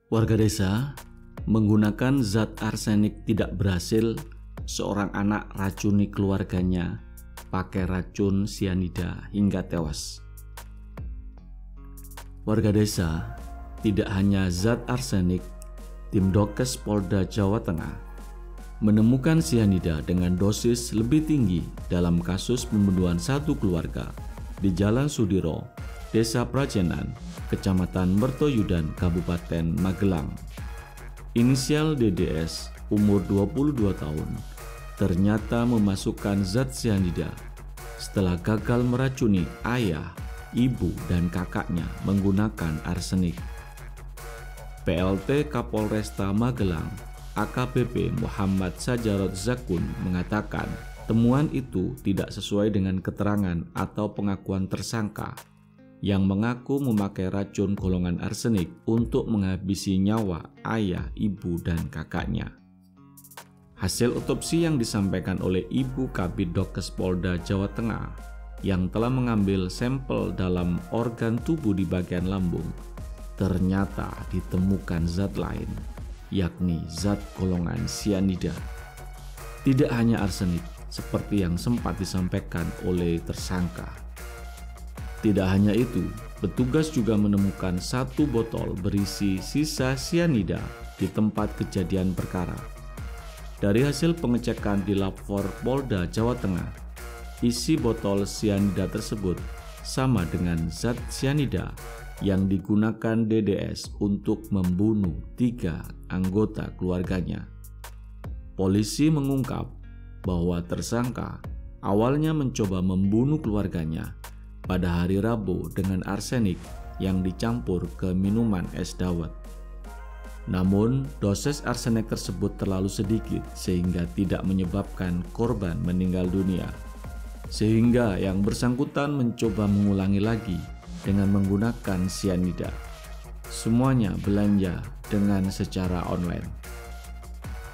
Warga desa menggunakan zat arsenik tidak berhasil. Seorang anak racuni keluarganya pakai racun sianida hingga tewas. Warga desa, tidak hanya zat arsenik, tim Dokes Polda Jawa Tengah menemukan sianida dengan dosis lebih tinggi dalam kasus pembunuhan satu keluarga di Jalan Sudiro, Desa Prajenan, Kecamatan Mertoyudan, Kabupaten Magelang. Inisial DDS, umur 22 tahun, ternyata memasukkan zat sianida setelah gagal meracuni ayah, ibu, dan kakaknya menggunakan arsenik. PLT Kapolresta Magelang, AKBP Muhammad Sajarot Zakun mengatakan temuan itu tidak sesuai dengan keterangan atau pengakuan tersangka yang mengaku memakai racun golongan arsenik untuk menghabisi nyawa ayah, ibu, dan kakaknya. Hasil otopsi yang disampaikan oleh Ibu Kabid Dokes Polda Jawa Tengah yang telah mengambil sampel dalam organ tubuh di bagian lambung, ternyata ditemukan zat lain, yakni zat golongan sianida. Tidak hanya arsenik seperti yang sempat disampaikan oleh tersangka. Tidak hanya itu, petugas juga menemukan satu botol berisi sisa sianida di tempat kejadian perkara. Dari hasil pengecekan di Lapor Polda Jawa Tengah, isi botol sianida tersebut sama dengan zat sianida yang digunakan DDS untuk membunuh 3 anggota keluarganya. Polisi mengungkap bahwa tersangka awalnya mencoba membunuh keluarganya pada hari Rabu dengan arsenik yang dicampur ke minuman es dawet. Namun, dosis arsenik tersebut terlalu sedikit sehingga tidak menyebabkan korban meninggal dunia. Sehingga yang bersangkutan mencoba mengulangi lagi dengan menggunakan sianida. Semuanya belanja dengan secara online.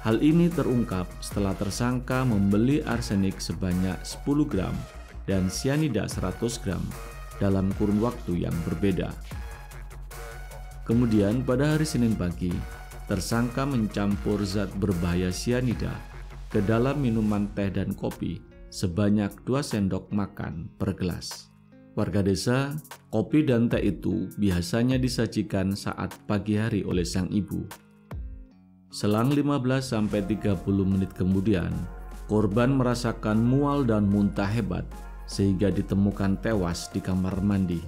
Hal ini terungkap setelah tersangka membeli arsenik sebanyak 10 gram dan sianida 100 gram dalam kurun waktu yang berbeda. Kemudian pada hari Senin pagi, tersangka mencampur zat berbahaya sianida ke dalam minuman teh dan kopi sebanyak 2 sendok makan per gelas. Warga desa, kopi dan teh itu biasanya disajikan saat pagi hari oleh sang ibu. Selang 15-30 menit kemudian, korban merasakan mual dan muntah hebat sehingga ditemukan tewas di kamar mandi.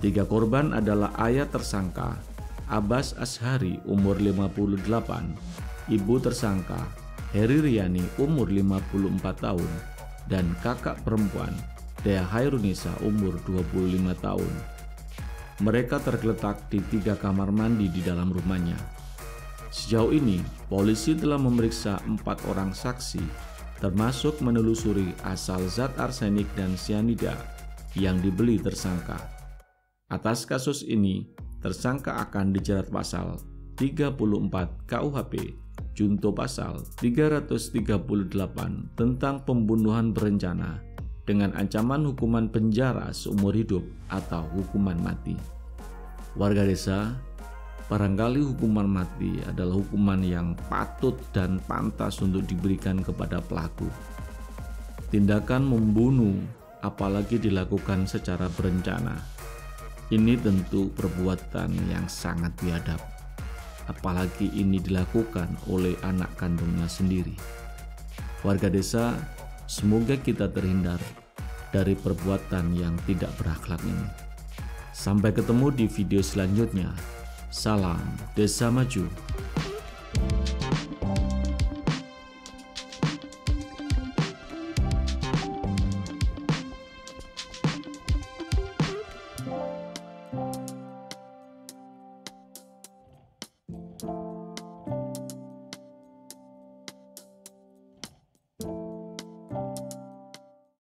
3 korban adalah ayah tersangka, Abbas Ashari umur 58, ibu tersangka, Heri Riani umur 54 tahun, dan kakak perempuan, Dea Hairunisa umur 25 tahun. Mereka tergeletak di 3 kamar mandi di dalam rumahnya. Sejauh ini, polisi telah memeriksa 4 orang saksi, termasuk menelusuri asal zat arsenik dan sianida yang dibeli tersangka. Atas kasus ini, tersangka akan dijerat pasal 34 KUHP, junto pasal 338 tentang pembunuhan berencana dengan ancaman hukuman penjara seumur hidup atau hukuman mati. Warga desa, barangkali hukuman mati adalah hukuman yang patut dan pantas untuk diberikan kepada pelaku. Tindakan membunuh, apalagi dilakukan secara berencana, ini tentu perbuatan yang sangat biadab, apalagi ini dilakukan oleh anak kandungnya sendiri. Warga desa, semoga kita terhindar dari perbuatan yang tidak berakhlak ini. Sampai ketemu di video selanjutnya. Salam Desa Maju.